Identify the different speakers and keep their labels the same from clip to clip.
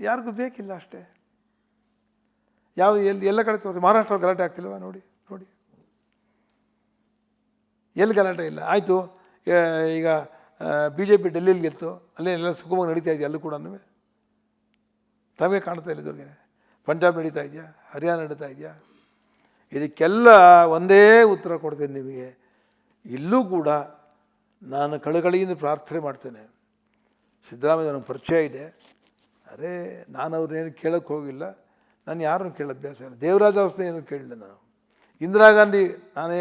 Speaker 1: ಯಾರಿಗೂ ಬೇಕಿಲ್ಲ ಅಷ್ಟೇ. ಎಲ್ಲ ಕಡೆ ತೋರಿಸಿ. ಮಹಾರಾಷ್ಟ್ರ ಗಲಾಟೆ ಆಗ್ತಿಲ್ವ ನೋಡಿ ನೋಡಿ, ಎಲ್ಲಿ ಗಲಾಟೆ ಇಲ್ಲ. ಆಯಿತು, ಈಗ BJP ಡೆಲ್ಲಿಲಿ ಗೆಲ್ತು, ಅಲ್ಲೇ ಎಲ್ಲ ಸುಗಮವಾಗಿ ನಡೀತಾ ಇದೆಯಾ? ಅಲ್ಲೂ ಕೂಡ ತಮಗೆ ಕಾಣ್ತಾ ಇಲ್ಲ ಇದ್ರಿಗೆ. ಪಂಜಾಬ್ ನಡೀತಾ ಇದೆಯಾ, ಹರಿಯಾಣ ನಡೀತಾ ಇದೆಯಾ? ಇದಕ್ಕೆಲ್ಲ ಒಂದೇ ಉತ್ತರ ಕೊಡ್ತೇನೆ ನಿಮಗೆ. ಇಲ್ಲೂ ಕೂಡ ನಾನು ಕಳಕಳಿಯಿಂದ ಪ್ರಾರ್ಥನೆ ಮಾಡ್ತೇನೆ. ಸಿದ್ದರಾಮಯ್ಯ ನನಗೆ ಪರಿಚಯ ಇದೆ, ಅರೇ ನಾನು ಅವ್ರನ್ನೇನು ಕೇಳೋಕ್ಕೆ ಹೋಗಿಲ್ಲ, ನಾನು ಯಾರನ್ನು ಕೇಳೋ ಅಭ್ಯಾಸ ಇಲ್ಲ. ದೇವರಾಜ ಅವಸ್ಥೆ ಏನು ಕೇಳಿಲ್ಲ ನಾನು. ಇಂದಿರಾ ಗಾಂಧಿ ನಾನೇ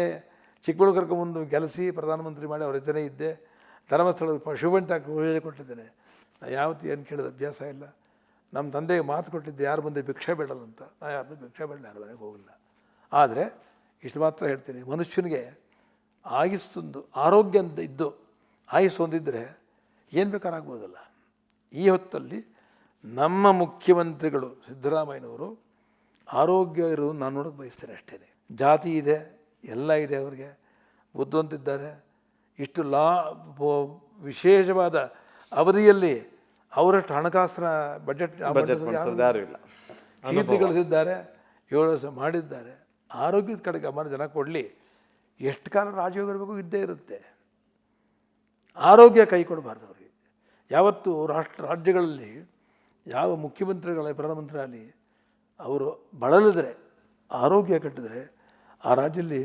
Speaker 1: ಚಿಕ್ಕಬಳ್ಳೂರು ಕರ್ಕೊಂಬಂದು ಗೆಲ್ಲಿಸಿ ಪ್ರಧಾನಮಂತ್ರಿ ಮಾಡಿ ಅವ್ರ ಜೊತೆ ಇದ್ದೆ. ಧರ್ಮಸ್ಥಳದ ಪಶುಬಂಟ ಕೊಟ್ಟಿದ್ದೇನೆ. ನಾನು ಯಾವತ್ತೂ ಏನು ಕೇಳೋದು ಅಭ್ಯಾಸ ಇಲ್ಲ. ನಮ್ಮ ತಂದೆಗೆ ಮಾತು ಕೊಟ್ಟಿದ್ದೆ, ಯಾರು ಬಂದೆ ಭಿಕ್ಷೆ ಬೇಡಲ್ಲ ಅಂತ. ನಾನು ಯಾರನ್ನೂ ಭಿಕ್ಷೆ ಬೇಡಲ್ಲ, ಯಾರ ಮನೆಗೆ ಹೋಗಿಲ್ಲ. ಆದರೆ ಇಷ್ಟು ಮಾತ್ರ ಹೇಳ್ತೀನಿ, ಮನುಷ್ಯನಿಗೆ ಆಯುಸ್ಸೊಂದು ಆರೋಗ್ಯ ಅಂತ ಇದ್ದು ಆಯುಸ್ಸು ಹೊಂದಿದ್ದರೆ ಏನು ಬೇಕಾರಾಗ್ಬೋದಲ್ಲ. ಈ ಹೊತ್ತಲ್ಲಿ ನಮ್ಮ ಮುಖ್ಯಮಂತ್ರಿಗಳು ಸಿದ್ದರಾಮಯ್ಯನವರು ಆರೋಗ್ಯ ಇರೋದು ನಾನು ನೋಡೋಕ್ಕೆ ಬಯಸ್ತೇನೆ ಅಷ್ಟೇ. ಜಾತಿ ಇದೆ, ಎಲ್ಲ ಇದೆ, ಅವರಿಗೆ ಬುದ್ಧಿವಂತಿದ್ದಾರೆ. ಇಷ್ಟು ವಿಶೇಷವಾದ ಅವಧಿಯಲ್ಲಿ ಅವರಷ್ಟು ಹಣಕಾಸಿನ ಬಜೆಟ್ ಕೀರ್ತಿ ಗಳಿಸಿದ್ದಾರೆ, 7 ವರ್ಷ ಮಾಡಿದ್ದಾರೆ. ಆರೋಗ್ಯದ ಕಡೆ ಗಮನ ಜನ ಕೊಡಲಿ. ಎಷ್ಟು ಕಾಲ ರಾಜಯೋಗ ಇರಬೇಕು ಇದ್ದೇ ಇರುತ್ತೆ. ಆರೋಗ್ಯ ಕೈ ಕೊಡಬಾರ್ದು ಅವರಿಗೆ. ಯಾವತ್ತು ರಾಜ್ಯಗಳಲ್ಲಿ ಯಾವ ಮುಖ್ಯಮಂತ್ರಿಗಳ ಪ್ರಧಾನಮಂತ್ರಿ ಆಗಲಿ ಅವರು ಬಳಲಿದ್ರೆ, ಆರೋಗ್ಯ ಕೆಟ್ಟಿದ್ರೆ ಆ ರಾಜ್ಯದಲ್ಲಿ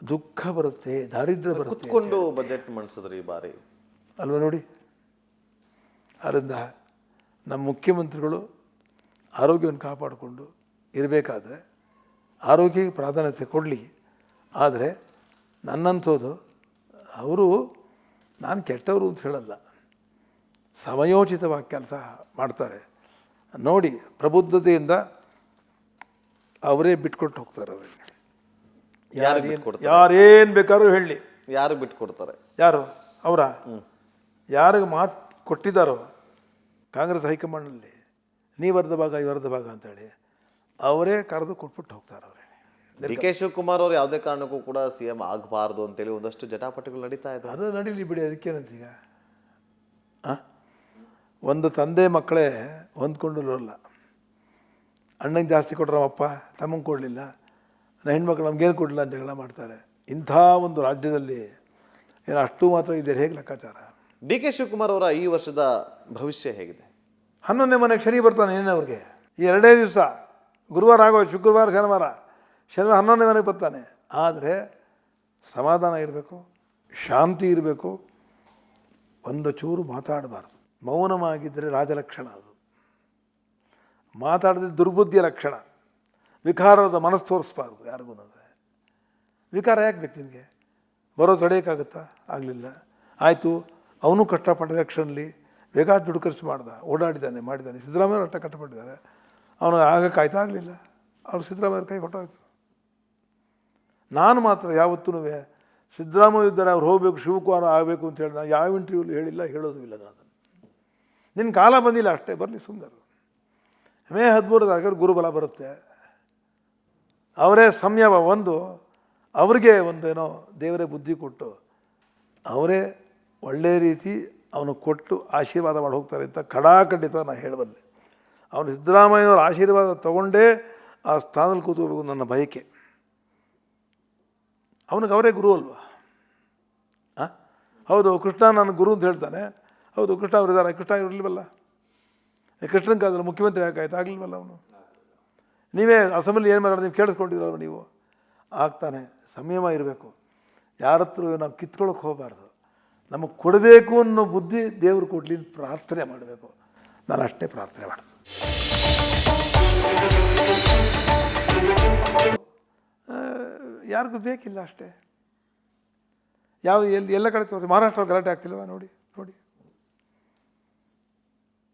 Speaker 1: ದುಃಖ ಬರುತ್ತೆ, ದಾರಿದ್ರ್ಯ ಬರುತ್ತೆ.
Speaker 2: ಕುತ್ಕೊಂಡು ಬಜೆಟ್ ಮಂಡಿಸಿದ್ರೆ ಈ ಬಾರಿ
Speaker 1: ಅಲ್ವಾ ನೋಡಿ. ಅದರಿಂದ ನಮ್ಮ ಮುಖ್ಯಮಂತ್ರಿಗಳು ಆರೋಗ್ಯವನ್ನು ಕಾಪಾಡಿಕೊಂಡು ಇರಬೇಕಾದ್ರೆ ಆರೋಗ್ಯಕ್ಕೆ ಪ್ರಾಧಾನ್ಯತೆ ಕೊಡಲಿ. ಆದರೆ ನನ್ನಂಥದ್ದು ಅವರು, ನಾನು ಕೆಟ್ಟವರು ಅಂತ ಹೇಳಲ್ಲ, ಸಮಯೋಚಿತವಾಗಿ ಕೆಲಸ ಮಾಡ್ತಾರೆ ನೋಡಿ. ಪ್ರಬುದ್ಧತೆಯಿಂದ ಅವರೇ ಬಿಟ್ಕೊಟ್ಟು ಹೋಗ್ತಾರೆ. ಅವರಿಗೆ ಯಾರೇನು ಬೇಕಾದ್ರೂ ಹೇಳಲಿ.
Speaker 2: ಯಾರು ಬಿಟ್ಕೊಡ್ತಾರೆ?
Speaker 1: ಯಾರು ಅವರ ಯಾರಿಗೆ ಮಾತು ಕೊಟ್ಟಿದ್ದಾರೋ ಕಾಂಗ್ರೆಸ್ ಹೈಕಮಾಂಡ್ನಲ್ಲಿ, ನೀವರ್ಧ ಭಾಗ ಇವರ್ಧ ಭಾಗ ಅಂತೇಳಿ ಅವರೇ ಕರೆದು ಕೊಟ್ಬಿಟ್ಟು ಹೋಗ್ತಾರೆ. ಅವರೇ
Speaker 2: DK ಶಿವಕುಮಾರ್ ಅವರು ಯಾವುದೇ ಕಾರಣಕ್ಕೂ ಕೂಡ CM ಆಗಬಾರ್ದು ಅಂತೇಳಿ ಒಂದಷ್ಟು ಜಟಾಪಟಿಗಳು ನಡೀತಾ ಇದೆ.
Speaker 1: ಅದು ನಡೀಲಿ ಬಿಡಿ, ಅದಕ್ಕೇನಂತೀಗ. ಒಂದು ತಂದೆ ಮಕ್ಕಳೇ ಹೊಂದ್ಕೊಂಡಿರೋಲ್ಲ. ಅಣ್ಣಂಗೆ ಜಾಸ್ತಿ ಕೊಟ್ಟರೆ ಅಪ್ಪ ತಮ್ಮಂಗೆ ಕೊಡಲಿಲ್ಲ, ಹೆಣ್ಮಕ್ಳು ನಮಗೇನು ಕೊಡಲಿಲ್ಲ ಅಂತ ಜಗಳ ಮಾಡ್ತಾರೆ. ಇಂಥ ಒಂದು ರಾಜ್ಯದಲ್ಲಿ ಏನು ಅಷ್ಟು ಮಾತ್ರ ಇದೆ? ಹೇಗೆ ಲೆಕ್ಕಾಚಾರ?
Speaker 2: DK ಶಿವಕುಮಾರ್ ಅವರ ಈ ವರ್ಷದ ಭವಿಷ್ಯ ಹೇಗಿದೆ?
Speaker 1: 11ನೇ ಮನೆಗೆ ಶನಿ ಬರ್ತಾನೆ ಏನೇ. ಈ 2 ದಿವಸ, ಗುರುವಾರ ಆಗೋದು, ಶುಕ್ರವಾರ ಶನಿವಾರ 11ನೇ ಮನೆಗೆ ಬರ್ತಾನೆ. ಆದರೆ ಸಮಾಧಾನ ಇರಬೇಕು, ಶಾಂತಿ ಇರಬೇಕು, ಒಂದು ಚೂರು ಮಾತಾಡಬಾರ್ದು. ಮೌನವಾಗಿದ್ದರೆ ರಾಜಲಕ್ಷಣ, ಅದು ಮಾತಾಡಿದ್ರೆ ದುರ್ಬುದ್ಧಿಯ ಲಕ್ಷಣ. ವಿಕಾರದ ಮನಸ್ಸು ತೋರಿಸ್ಬಾರ್ದು ಯಾರಿಗೂ. ವಿಕಾರ ಯಾಕೆ ಬೇಕು ನಿಮಗೆ? ಬರೋದು ತಡೆಯೋಕ್ಕಾಗುತ್ತಾ? ಆಗಲಿಲ್ಲ. ಆಯಿತು, ಅವನು ಕಷ್ಟಪಟ್ಟ ಎಲೆಕ್ಷನ್ಲಿ ಬೇಕಾದ ದುಡ್ಡು ಖರ್ಚು ಓಡಾಡಿದ್ದಾನೆ, ಮಾಡಿದ್ದಾನೆ. ಸಿದ್ದರಾಮಯ್ಯವ್ರು ಅಷ್ಟ ಕಷ್ಟಪಟ್ಟಿದ್ದಾರೆ, ಅವನು ಆಗಕ್ಕಾಯ್ತಾ? ಆಗಲಿಲ್ಲ. ಅವ್ರು ಸಿದ್ದರಾಮಯ್ಯವ್ರ ಕೈ ಹೊಟ್ಟೋಯ್ತು. ನಾನು ಮಾತ್ರ ಯಾವತ್ತೂ ಸಿದ್ದರಾಮಯ್ಯ ಇದ್ದಾರೆ, ಅವ್ರು ಹೋಗಬೇಕು, ಶಿವಕುಮಾರ್ ಆಗಬೇಕು ಅಂತ ಹೇಳಿ ನಾನು ಯಾವ ಇಂಟರ್ವ್ಯೂಲಿ ಹೇಳಿಲ್ಲ, ಹೇಳೋದು ಇಲ್ಲ. ನಾನು ನಿನ್ನ ಕಾಲ ಬಂದಿಲ್ಲ ಅಷ್ಟೇ, ಬರಲಿ ಸುಂದರ. ಮೇ 13 ಗುರುಬಲ ಬರುತ್ತೆ. ಅವರೇ ಸಂಯಮ ಒಂದು, ಅವ್ರಿಗೆ ಒಂದೇನೋ ದೇವರೇ ಬುದ್ಧಿ ಕೊಟ್ಟು ಅವರೇ ಒಳ್ಳೆಯ ರೀತಿ ಅವನು ಕೊಟ್ಟು ಆಶೀರ್ವಾದ ಮಾಡಿ ಹೋಗ್ತಾರೆ ಅಂತ ಖಡಾಖಂಡಿತ ನಾನು ಹೇಳಬಲ್ಲೆ. ಅವನು ಸಿದ್ದರಾಮಯ್ಯನವ್ರ ಆಶೀರ್ವಾದ ತೊಗೊಂಡೇ ಆ ಸ್ಥಾನದಲ್ಲಿ ಕೂತ್ಕೋಬೇಕು ನನ್ನ ಬಯಕೆ. ಅವನಿಗೆ ಅವರೇ ಗುರು ಅಲ್ವಾ? ಹೌದು, ಕೃಷ್ಣ ನನ್ನ ಗುರು ಅಂತ ಹೇಳ್ತಾನೆ. ಹೌದು, ಕೃಷ್ಣ ಅವರು ಇದ್ದಾರೆ. ಕೃಷ್ಣ ಇರಲಿಲ್ವಲ್ಲ? ಕೃಷ್ಣನ ಕಾಲದಲ್ಲಿ ಮುಖ್ಯಮಂತ್ರಿ ಯಾಕಾಯ್ತು? ಆಗಲಿಲ್ವಲ್ಲ ಅವನು? ನೀವೇ ಅಸೆಂಬ್ಲಿ ಏನು ಮಾಡೋದು ನೀವು ಕೇಳಿಸ್ಕೊಂಡಿದ್ರಲ್ಲ ನೀವು. ಆಗ್ತಾನೆ. ಸಂಯಮ ಇರಬೇಕು. ಯಾರ ಹತ್ರ ನಾವು ಕಿತ್ಕೊಳ್ಳೋಕೆ ಹೋಗಬಾರ್ದು. ನಮಗೆ ಕೊಡಬೇಕು ಅನ್ನೋ ಬುದ್ಧಿ ದೇವರು ಕೊಡಲಿ ಪ್ರಾರ್ಥನೆ ಮಾಡಬೇಕು. ನಾನು ಅಷ್ಟೇ ಪ್ರಾರ್ಥನೆ ಮಾಡ್ತೀನಿ. ಯಾರಿಗೂ ಬೇಕಿಲ್ಲ ಅಷ್ಟೇ. ಎಲ್ಲ ಕಡೆ ತೋರಿಸಿ. ಮಹಾರಾಷ್ಟ್ರ ಗಲಾಟೆ ಆಗ್ತಿಲ್ವ ನೋಡಿ ನೋಡಿ,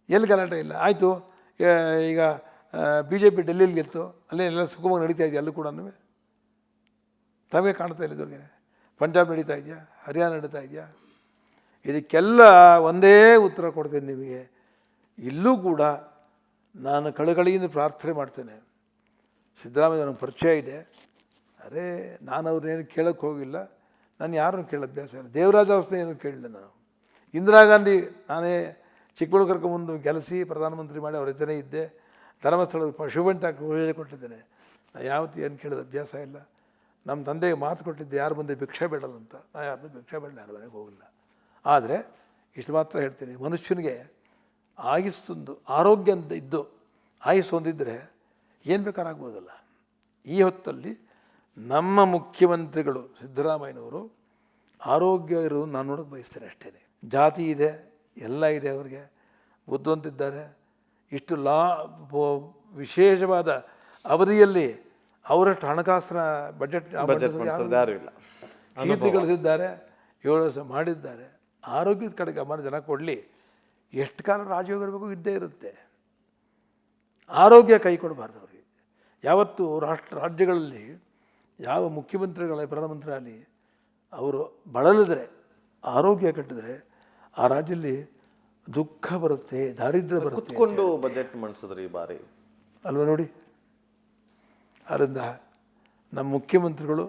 Speaker 1: ಎಲ್ಲಿ ಗಲಾಟೆ ಇಲ್ಲ. ಆಯಿತು, ಈಗ BJP ಡೆಲ್ಲಿಲಿ ಗೆಲ್ತು, ಅಲ್ಲೇ ಎಲ್ಲ ಸುಗಮವಾಗಿ ನಡೀತಾ ಇದೆಯಾ? ಅಲ್ಲೂ ಕೂಡ ತಮಗೆ ಕಾಣ್ತಾ ಇಲ್ಲ ಇದ್ರಿಗೆ. ಪಂಜಾಬ್ ನಡೀತಾ ಇದೆಯಾ, ಹರಿಯಾಣ ನಡೀತಾ ಇದೆಯಾ? ಇದಕ್ಕೆಲ್ಲ ಒಂದೇ ಉತ್ತರ ಕೊಡ್ತೇನೆ ನಿಮಗೆ. ಇಲ್ಲೂ ಕೂಡ ನಾನು ಕಳಕಳಿಯಿಂದ ಪ್ರಾರ್ಥನೆ ಮಾಡ್ತೇನೆ. ಸಿದ್ದರಾಮಯ್ಯ ನನಗೆ ಪರಿಚಯ ಇದೆ, ಅರೇ ನಾನು ಅವ್ರನ್ನೇನು ಕೇಳೋಕ್ಕೆ ಹೋಗಿಲ್ಲ, ನಾನು ಯಾರನ್ನು ಕೇಳೋ ಅಭ್ಯಾಸ ಇಲ್ಲ. ದೇವರಾಜ ಅವಸ್ಥೆ ಏನು ಕೇಳಿಲ್ಲ ನಾನು. ಇಂದಿರಾ ಗಾಂಧಿ ನಾನೇ ಚಿಕ್ಕಬಳ್ಳೂರು ಕರ್ಕೊಂಬಂದು ಗೆಲ್ಲಿಸಿ ಪ್ರಧಾನಮಂತ್ರಿ ಮಾಡಿ ಅವ್ರ ಜೊತೆ ಇದ್ದೆ. ಧರ್ಮಸ್ಥಳದ ಪಶುಬಂಟಾಗಿ ಕೊಟ್ಟಿದ್ದೇನೆ. ನಾನು ಯಾವತ್ತೂ ಏನು ಕೇಳಿದ ಅಭ್ಯಾಸ ಇಲ್ಲ. ನಮ್ಮ ತಂದೆಗೆ ಮಾತು ಕೊಟ್ಟಿದ್ದೆ, ಯಾರು ಬಂದು ಭಿಕ್ಷೆ ಬೇಡಲ್ಲ ಅಂತ. ನಾನು ಯಾರನ್ನೂ ಭಿಕ್ಷೆ ಬೇಡ, ಯಾರ ಮನೆಗೆ ಹೋಗಿಲ್ಲ. ಆದರೆ ಇಷ್ಟು ಮಾತ್ರ ಹೇಳ್ತೀನಿ, ಮನುಷ್ಯನಿಗೆ ಆಯುಸ್ಸೊಂದು ಆರೋಗ್ಯ ಅಂತ ಇದ್ದು ಆಯುಸ್ಸು ಹೊಂದಿದ್ದರೆ ಏನು ಬೇಕಾರಾಗ್ಬೋದಲ್ಲ. ಈ ಹೊತ್ತಲ್ಲಿ ನಮ್ಮ ಮುಖ್ಯಮಂತ್ರಿಗಳು ಸಿದ್ದರಾಮಯ್ಯನವರು ಆರೋಗ್ಯ ಇರೋದು ನಾನು ನೋಡೋಕ್ಕೆ ಬಯಸ್ತೇನೆ ಅಷ್ಟೇ. ಜಾತಿ ಇದೆ, ಎಲ್ಲ ಇದೆ, ಅವರಿಗೆ ಬುದ್ಧಿವಂತಿದ್ದಾರೆ. ಇಷ್ಟು ವಿಶೇಷವಾದ ಅವಧಿಯಲ್ಲಿ ಅವರಷ್ಟು ಹಣಕಾಸಿನ ಬಜೆಟ್
Speaker 2: ಯಾರು ಇಲ್ಲ.
Speaker 1: ಕೀರ್ತಿ ಗಳಿಸಿದ್ದಾರೆ, 7 ವರ್ಷ ಮಾಡಿದ್ದಾರೆ. ಆರೋಗ್ಯದ ಕಡೆ ಗಮನ ಜನ ಕೊಡಲಿ. ಎಷ್ಟು ಕಾಲ ರಾಜಯೋಗ ಇರಬೇಕು ಇದ್ದೇ ಇರುತ್ತೆ. ಆರೋಗ್ಯ ಕೈ ಕೊಡಬಾರ್ದು ಅವರಿಗೆ. ಯಾವತ್ತು ರಾಜ್ಯಗಳಲ್ಲಿ ಯಾವ ಮುಖ್ಯಮಂತ್ರಿಗಳ ಪ್ರಧಾನಮಂತ್ರಿ ಆಗಲಿ ಅವರು ಬಳಲಿದ್ರೆ, ಆರೋಗ್ಯ ಕೆಟ್ಟಿದ್ರೆ ಆ ರಾಜ್ಯದಲ್ಲಿ ದುಃಖ ಬರುತ್ತೆ, ದಾರಿದ್ರ್ಯ ಬರುತ್ತೆ.
Speaker 2: ಕುತ್ಕೊಂಡು ಬಜೆಟ್ ಮಂಡಿಸಿದ್ರಿ ಈ ಬಾರಿ
Speaker 1: ಅಲ್ವಾ ನೋಡಿ. ಆದ್ದರಿಂದ ನಮ್ಮ ಮುಖ್ಯಮಂತ್ರಿಗಳು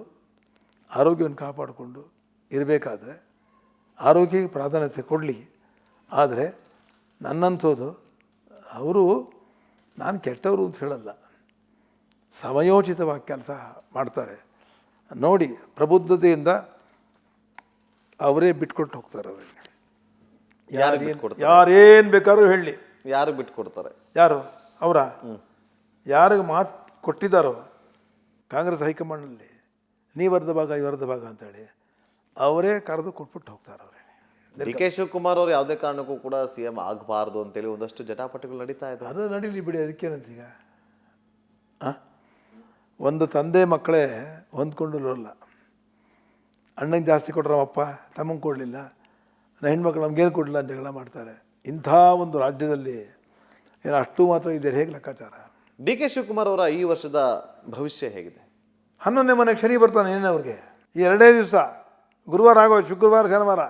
Speaker 1: ಆರೋಗ್ಯವನ್ನು ಕಾಪಾಡಿಕೊಂಡು ಇರಬೇಕಾದ್ರೆ ಆರೋಗ್ಯಕ್ಕೆ ಪ್ರಾಧಾನ್ಯತೆ ಕೊಡಲಿ. ಆದರೆ ನನ್ನಂಥದ್ದು ಅವರು, ನಾನು ಕೆಟ್ಟವರು ಅಂತ ಹೇಳಲ್ಲ, ಸಮಯೋಚಿತವಾಗಿ ಕೆಲಸ ಮಾಡ್ತಾರೆ ನೋಡಿ. ಪ್ರಬುದ್ಧತೆಯಿಂದ ಅವರೇ ಬಿಟ್ಕೊಟ್ಟು ಹೋಗ್ತಾರೆ. ಅವರಿಗೆ ಯಾರೇನು ಬೇಕಾದ್ರೂ ಹೇಳಲಿ.
Speaker 2: ಯಾರು ಬಿಟ್ಕೊಡ್ತಾರೆ?
Speaker 1: ಯಾರು ಅವರ ಯಾರಿಗೆ ಮಾತು ಕೊಟ್ಟಿದ್ದಾರೋ ಕಾಂಗ್ರೆಸ್ ಹೈಕಮಾಂಡ್ನಲ್ಲಿ, ನೀವು ಅರ್ಧ ಭಾಗ ಇವು ಅರ್ಧ ಭಾಗ ಅಂತೇಳಿ ಅವರೇ ಕರೆದು ಕೊಟ್ಬಿಟ್ಟು ಹೋಗ್ತಾರೆ. ಅವರೇ
Speaker 2: ಡಿ ಕೆ ಶಿವಕುಮಾರ್ ಅವರು ಯಾವುದೇ ಕಾರಣಕ್ಕೂ ಕೂಡ CM ಆಗಬಾರ್ದು ಅಂತೇಳಿ ಒಂದಷ್ಟು ಜಟಾಪಟಿಗಳು ನಡೀತಾ ಇದೆ.
Speaker 1: ಅದು ನಡೀಲಿ ಬಿಡಿ, ಅದಕ್ಕೇನಂತೀಗ. ಒಂದು ತಂದೆ ಮಕ್ಕಳೇ ಹೊಂದ್ಕೊಂಡಿರೋಲ್ಲ. ಅಣ್ಣಂಗೆ ಜಾಸ್ತಿ ಕೊಟ್ಟರೆ ಅಪ್ಪ ತಮ್ಮಂಗೆ ಕೊಡಲಿಲ್ಲ, ಹೆಣ್ಮಕ್ಳು ನಮಗೇನು ಕೊಡಲಿಲ್ಲ ಅಂತ ಜಗಳ ಮಾಡ್ತಾರೆ. ಇಂಥ ಒಂದು ರಾಜ್ಯದಲ್ಲಿ ಏನು ಅಷ್ಟು ಮಾತ್ರ ಇದೆ, ಹೇಗೆ ಲೆಕ್ಕಾಚಾರ?
Speaker 2: ಡಿ ಕೆ ಶಿವಕುಮಾರ್ ಅವರ ಈ ವರ್ಷದ ಭವಿಷ್ಯ ಹೇಗಿದೆ?
Speaker 1: 11ನೇ ಮನೆಗೆ ಶನಿ ಬರ್ತಾನೆ ಏನೇ ಈ 2 ದಿವಸ, ಗುರುವಾರ ಆಗೋದು, ಶುಕ್ರವಾರ ಶನಿವಾರ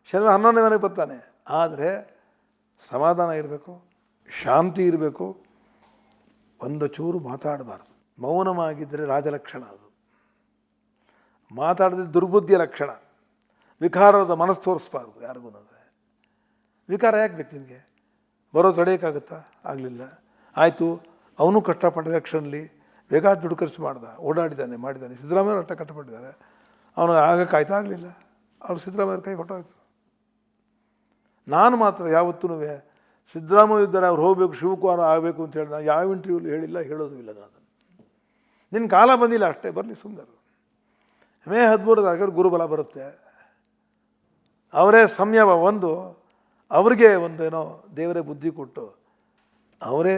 Speaker 1: 11ನೇ ಮನೆಗೆ ಬರ್ತಾನೆ. ಆದರೆ ಸಮಾಧಾನ ಇರಬೇಕು, ಶಾಂತಿ ಇರಬೇಕು, ಒಂದು ಚೂರು ಮಾತಾಡಬಾರ್ದು. ಮೌನವಾಗಿದ್ದರೆ ರಾಜಲಕ್ಷಣ, ಅದು ಮಾತಾಡಿದ್ರೆ ದುರ್ಬುದ್ಧಿಯ ಲಕ್ಷಣ. ವಿಕಾರದ ಮನಸ್ಸು ತೋರಿಸ್ಬಾರ್ದು ಯಾರಿಗೂ. ವಿಕಾರ ಯಾಕೆ ಬೇಕು ನಿಮಗೆ? ಬರೋದು ತಡೆಯೋಕ್ಕಾಗುತ್ತಾ? ಆಗಲಿಲ್ಲ, ಆಯಿತು. ಅವನು ಕಷ್ಟಪಟ್ಟ ಎಲೆಕ್ಷನ್ಲಿ ಬೇಕಾದ ದುಡ್ಡು ಖರ್ಚು ಓಡಾಡಿದ್ದಾನೆ, ಮಾಡಿದ್ದಾನೆ. ಸಿದ್ದರಾಮಯ್ಯವ್ರು ಅಷ್ಟ ಕಷ್ಟಪಟ್ಟಿದ್ದಾರೆ, ಅವನು ಆಗಕ್ಕಾಯ್ತಾ? ಆಗಲಿಲ್ಲ. ಅವ್ರು ಸಿದ್ದರಾಮಯ್ಯವ್ರ ಕೈ ಹೊಟ್ಟೋಯ್ತು. ನಾನು ಮಾತ್ರ ಯಾವತ್ತೂ ಸಿದ್ದರಾಮಯ್ಯ ಇದ್ದಾರೆ, ಅವ್ರು ಹೋಗಬೇಕು, ಶಿವಕುಮಾರ್ ಆಗಬೇಕು ಅಂತ ಹೇಳಿ ನಾನು ಯಾವ ಇಂಟರ್ವ್ಯೂಲಿ ಹೇಳಿಲ್ಲ, ಹೇಳೋದು ಇಲ್ಲ. ನಾನು ನಿನ್ನ ಕಾಲ ಬಂದಿಲ್ಲ ಅಷ್ಟೇ, ಬರಲಿ ಸುಮ್ಮನೆ. ಮೇ 13 ಗುರುಬಲ ಬರುತ್ತೆ. ಅವರೇ ಸಂಯಮ ಒಂದು, ಅವ್ರಿಗೆ ಒಂದೇನೋ ದೇವರೇ ಬುದ್ಧಿ ಕೊಟ್ಟು ಅವರೇ